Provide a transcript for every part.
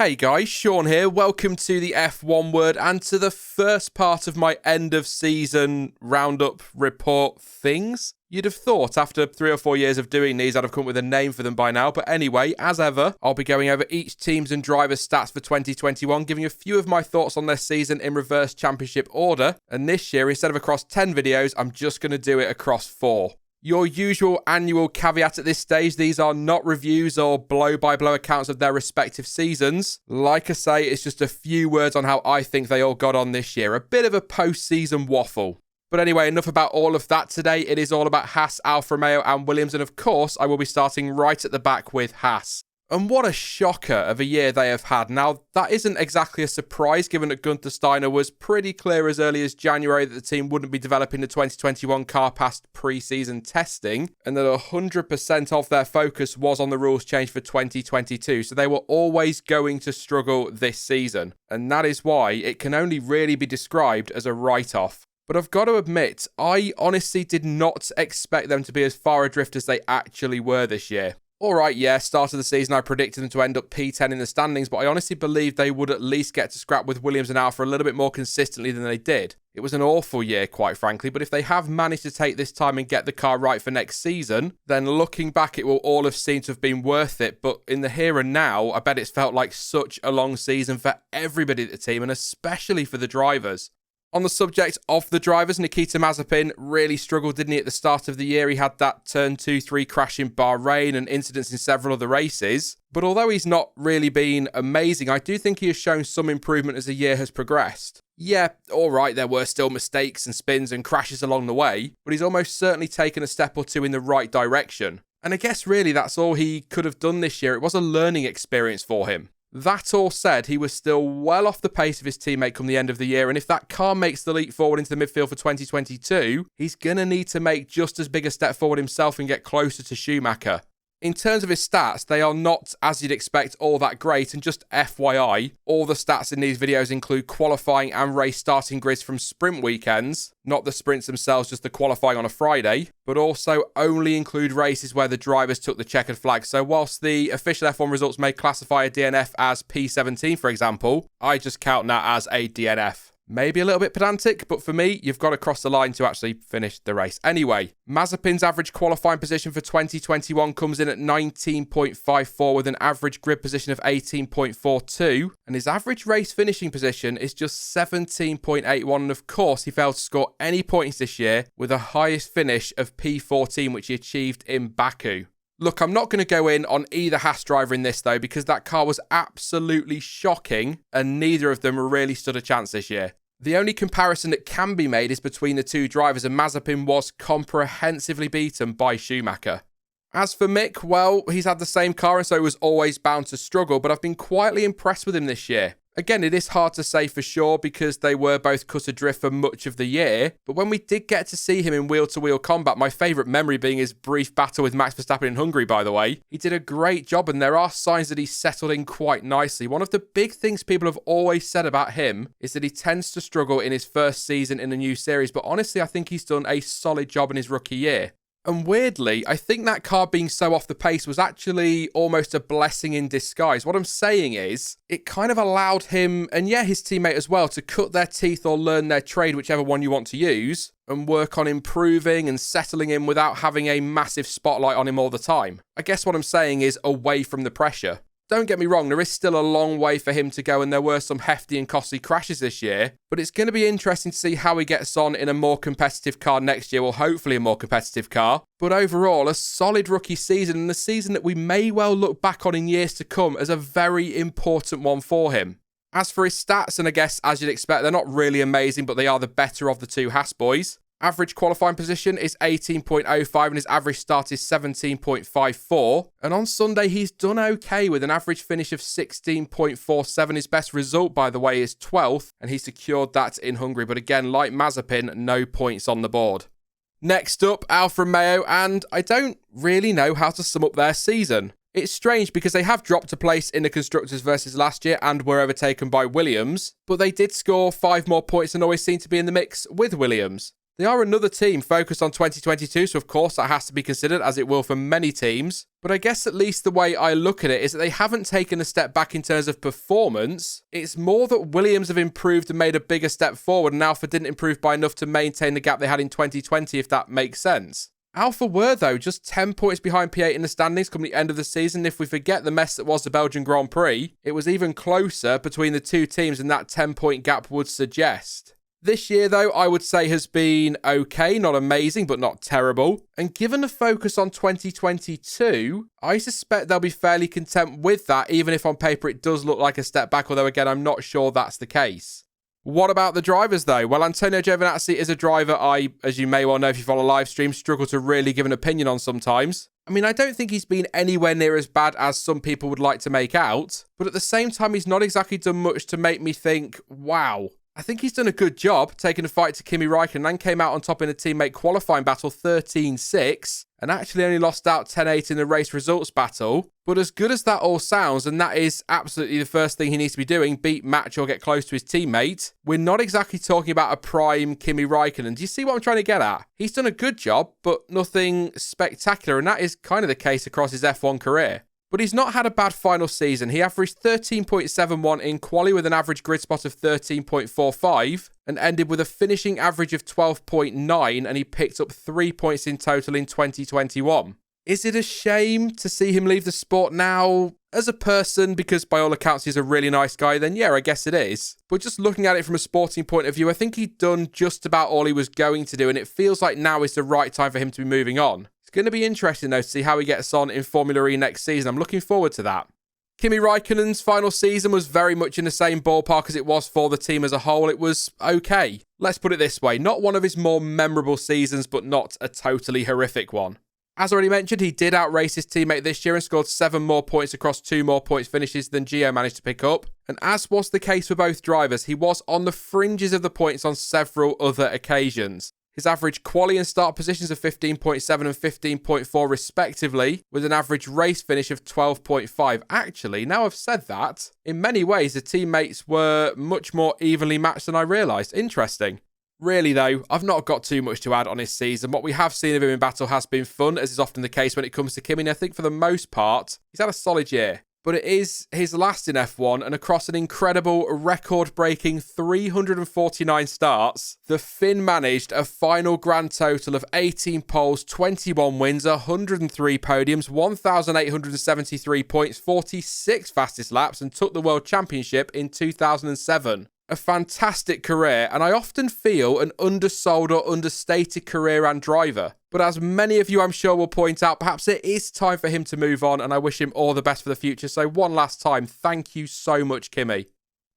Hey guys, Sean here. Welcome to the F1 Word and to the first part of my end of season roundup report things. You'd have thought after 3 or 4 years of doing these I'd have come up with a name for them by now, but anyway, as ever, I'll be going over each team's and driver's stats for 2021, giving you a few of my thoughts on their season in reverse championship order, and this year, instead of across 10 videos, I'm just going to do it across 4. Your usual annual caveat at this stage, these are not reviews or blow-by-blow accounts of their respective seasons. Like I say, it's just a few words on how I think they all got on this year. A bit of a post-season waffle. But anyway, enough about all of that today. It is all about Haas, Alfa Romeo and Williams, and of course, I will be starting right at the back with Haas. And what a shocker of a year they have had. Now, that isn't exactly a surprise, given that Gunther Steiner was pretty clear as early as January that the team wouldn't be developing the 2021 car past pre-season testing, and that 100% of their focus was on the rules change for 2022, so they were always going to struggle this season. And that is why it can only really be described as a write-off. But I've got to admit, I honestly did not expect them to be as far adrift as they actually were this year. Alright, yeah, start of the season I predicted them to end up P10 in the standings, but I honestly believed they would at least get to scrap with Williams and Alfa a little bit more consistently than they did. It was an awful year, quite frankly, but if they have managed to take this time and get the car right for next season, then looking back it will all have seemed to have been worth it, but in the here and now, I bet it's felt like such a long season for everybody at the team, and especially for the drivers. On the subject of the drivers, Nikita Mazepin really struggled, didn't he, at the start of the year? He had that turn 2-3 crash in Bahrain and incidents in several other races. But although he's not really been amazing, I do think he has shown some improvement as the year has progressed. Yeah, alright, there were still mistakes and spins and crashes along the way, but he's almost certainly taken a step or two in the right direction. And I guess really that's all he could have done this year. It was a learning experience for him. That all said, he was still well off the pace of his teammate come the end of the year, and if that car makes the leap forward into the midfield for 2022, he's going to need to make just as big a step forward himself and get closer to Schumacher. In terms of his stats, they are not, as you'd expect, all that great, and just FYI, all the stats in these videos include qualifying and race starting grids from sprint weekends, not the sprints themselves, just the qualifying on a Friday, but also only include races where the drivers took the checkered flag. So whilst the official F1 results may classify a DNF as P17, for example, I just count that as a DNF. Maybe a little bit pedantic, but for me, you've got to cross the line to actually finish the race. Anyway, Mazepin's average qualifying position for 2021 comes in at 19.54 with an average grid position of 18.42, and his average race finishing position is just 17.81, and of course, he failed to score any points this year with a highest finish of P14, which he achieved in Baku. Look, I'm not going to go in on either Haas driver in this, though, because that car was absolutely shocking, and neither of them really stood a chance this year. The only comparison that can be made is between the two drivers, and Mazepin was comprehensively beaten by Schumacher. As for Mick, well, he's had the same car, and so he was always bound to struggle, but I've been quietly impressed with him this year. Again, it is hard to say for sure because they were both cut adrift for much of the year, but when we did get to see him in wheel-to-wheel combat, my favourite memory being his brief battle with Max Verstappen in Hungary, by the way, he did a great job, and there are signs that he's settled in quite nicely. One of the big things people have always said about him is that he tends to struggle in his first season in a new series, but honestly, I think he's done a solid job in his rookie year. And weirdly, I think that car being so off the pace was actually almost a blessing in disguise. What I'm saying is, it kind of allowed him, and yeah, his teammate as well, to cut their teeth or learn their trade, whichever one you want to use, and work on improving and settling in without having a massive spotlight on him all the time. I guess what I'm saying is away from the pressure. Don't get me wrong, there is still a long way for him to go, and there were some hefty and costly crashes this year, but it's going to be interesting to see how he gets on in a more competitive car next year, or hopefully a more competitive car. But overall, a solid rookie season, and a season that we may well look back on in years to come as a very important one for him. As for his stats, and I guess as you'd expect, they're not really amazing, but they are the better of the two Haas boys. Average qualifying position is 18.05 and his average start is 17.54. And on Sunday, he's done okay with an average finish of 16.47. His best result, by the way, is 12th, and he secured that in Hungary. But again, like Mazepin, no points on the board. Next up, Alfred Mayo, and I don't really know how to sum up their season. It's strange because they have dropped a place in the Constructors versus last year and were overtaken by Williams, but they did score 5 more points and always seem to be in the mix with Williams. They are another team focused on 2022, so of course that has to be considered, as it will for many teams. But I guess at least the way I look at it is that they haven't taken a step back in terms of performance. It's more that Williams have improved and made a bigger step forward, and Alfa didn't improve by enough to maintain the gap they had in 2020, if that makes sense. Alfa were, though, just 10 points behind P8 in the standings come the end of the season. If we forget the mess that was the Belgian Grand Prix, it was even closer between the two teams than that 10-point gap would suggest. This year, though, I would say has been okay, not amazing, but not terrible. And given the focus on 2022, I suspect they'll be fairly content with that, even if on paper it does look like a step back, although again, I'm not sure that's the case. What about the drivers, though? Well, Antonio Giovinazzi is a driver I, as you may well know if you follow live streams, struggle to really give an opinion on sometimes. I mean, I don't think he's been anywhere near as bad as some people would like to make out, but at the same time, he's not exactly done much to make me think, wow. I think he's done a good job taking the fight to Kimi Raikkonen and came out on top in a teammate qualifying battle 13-6 and actually only lost out 10-8 in the race results battle. But as good as that all sounds, and that is absolutely the first thing he needs to be doing, beat, match or get close to his teammate, we're not exactly talking about a prime Kimi Raikkonen. Do you see what I'm trying to get at? He's done a good job, but nothing spectacular, and that is kind of the case across his F1 career. But he's not had a bad final season. He averaged 13.71 in quali with an average grid spot of 13.45 and ended with a finishing average of 12.9, and he picked up 3 points in total in 2021. Is it a shame to see him leave the sport now? As a person, because by all accounts he's a really nice guy, then yeah, I guess it is. But just looking at it from a sporting point of view, I think he'd done just about all he was going to do, and it feels like now is the right time for him to be moving on. Going to be interesting, though, to see how he gets on in Formula E next season. I'm looking forward to that. Kimi Raikkonen's final season was very much in the same ballpark as it was for the team as a whole. It was okay. Let's put it this way. Not one of his more memorable seasons, but not a totally horrific one. As already mentioned, he did outrace his teammate this year and scored 7 more points across 2 more points finishes than Gio managed to pick up. And as was the case for both drivers, he was on the fringes of the points on several other occasions. His average quali and start positions of 15.7 and 15.4 respectively, with an average race finish of 12.5. Actually, now I've said that, in many ways the teammates were much more evenly matched than I realised. Interesting. Really though, I've not got too much to add on his season. What we have seen of him in battle has been fun, as is often the case when it comes to Kimi, and I think for the most part, he's had a solid year. But it is his last in F1, and across an incredible record-breaking 349 starts, the Finn managed a final grand total of 18 poles, 21 wins, 103 podiums, 1,873 points, 46 fastest laps, and took the World Championship in 2007. A fantastic career, and I often feel an undersold or understated career and driver. But as many of you I'm sure will point out, perhaps it is time for him to move on, and I wish him all the best for the future. So one last time, thank you so much, Kimi.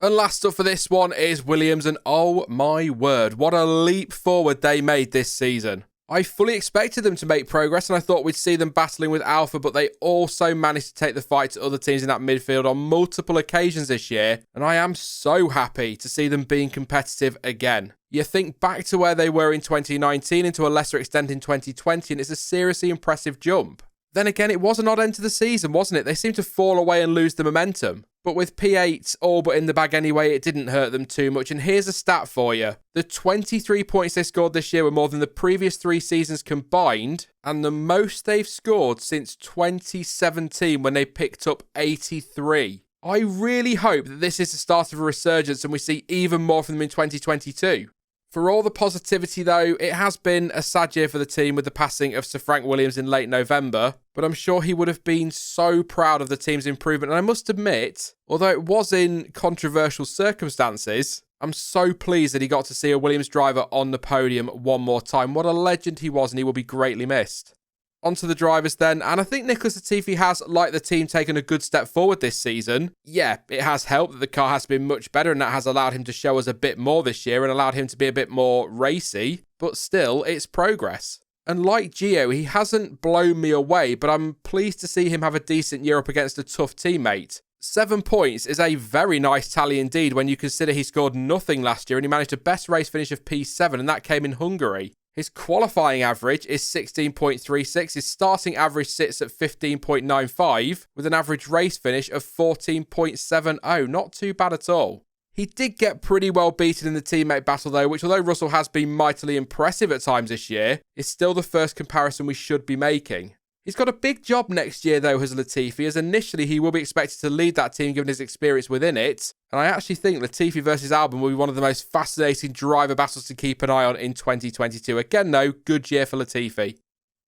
And last up for this one is Williams, and oh my word, what a leap forward they made this season. I fully expected them to make progress, and I thought we'd see them battling with Alfa, but they also managed to take the fight to other teams in that midfield on multiple occasions this year, and I am so happy to see them being competitive again. You think back to where they were in 2019 and to a lesser extent in 2020, and it's a seriously impressive jump. Then again, it was an odd end to the season, wasn't it? They seemed to fall away and lose the momentum. But with P8 all but in the bag anyway, it didn't hurt them too much. And here's a stat for you. The 23 points they scored this year were more than the previous 3 seasons combined, and the most they've scored since 2017 when they picked up 83. I really hope that this is the start of a resurgence and we see even more from them in 2022. For all the positivity, though, it has been a sad year for the team with the passing of Sir Frank Williams in late November, but I'm sure he would have been so proud of the team's improvement. And I must admit, although it was in controversial circumstances, I'm so pleased that he got to see a Williams driver on the podium one more time. What a legend he was, and he will be greatly missed. On to the drivers then, and I think Nicholas Latifi has, like the team, taken a good step forward this season. Yeah, it has helped that the car has been much better, and that has allowed him to show us a bit more this year and allowed him to be a bit more racy, but still, it's progress. And like Gio, he hasn't blown me away, but I'm pleased to see him have a decent year up against a tough teammate. 7 points is a very nice tally indeed when you consider he scored nothing last year and he managed a best race finish of P7, and that came in Hungary. His qualifying average is 16.36. His starting average sits at 15.95 with an average race finish of 14.70. Not too bad at all. He did get pretty well beaten in the teammate battle though, which although Russell has been mightily impressive at times this year, is still the first comparison we should be making. He's got a big job next year though, has Latifi, as initially he will be expected to lead that team given his experience within it, and I actually think Latifi versus Albon will be one of the most fascinating driver battles to keep an eye on in 2022. Again though, good year for Latifi.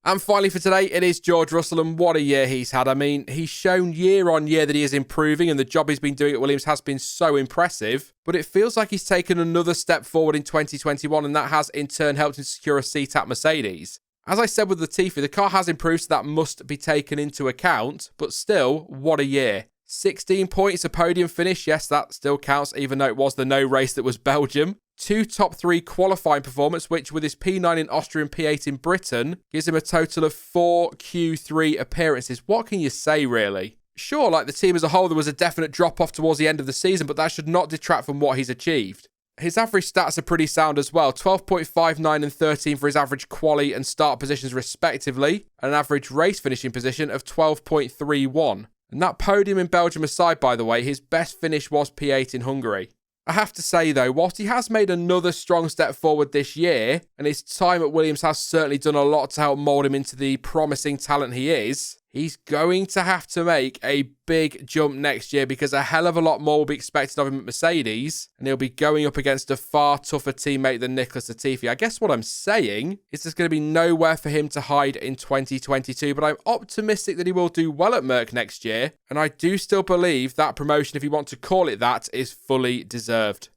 And finally for today, it is George Russell, and what a year he's had. I mean, he's shown year on year that he is improving, and the job he's been doing at Williams has been so impressive, but it feels like he's taken another step forward in 2021, and that has in turn helped him secure a seat at Mercedes. As I said with Latifi, the car has improved, so that must be taken into account, but still, what a year. 16 points, a podium finish, yes, that still counts, even though it was the no race that was Belgium. 2 top 3 qualifying performance, which with his P9 in Austria and P8 in Britain, gives him a total of 4 Q3 appearances. What can you say, really? Sure, like the team as a whole, there was a definite drop-off towards the end of the season, but that should not detract from what he's achieved. His average stats are pretty sound as well, 12.59 and 13 for his average quali and start positions respectively, and an average race finishing position of 12.31. And that podium in Belgium aside, by the way, his best finish was P8 in Hungary. I have to say though, whilst he has made another strong step forward this year, and his time at Williams has certainly done a lot to help mould him into the promising talent he is, he's going to have to make a big jump next year because a hell of a lot more will be expected of him at Mercedes, and he'll be going up against a far tougher teammate than Nicholas Latifi. I guess what I'm saying is there's going to be nowhere for him to hide in 2022, but I'm optimistic that he will do well at Merc next year, and I do still believe that promotion, if you want to call it that, is fully deserved.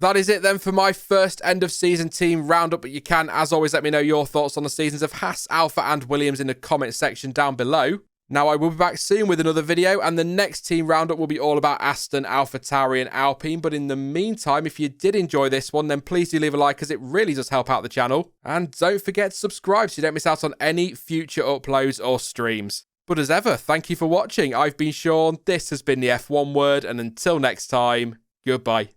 That is it then for my first end of season team roundup, but you can, as always, let me know your thoughts on the seasons of Haas, Alfa and Williams in the comment section down below. Now, I will be back soon with another video, and the next team roundup will be all about Aston, AlphaTauri and Alpine, but in the meantime, if you did enjoy this one, then please do leave a like, as it really does help out the channel, and don't forget to subscribe so you don't miss out on any future uploads or streams. But as ever, thank you for watching. I've been Sean, this has been the F1 Word, and until next time, goodbye.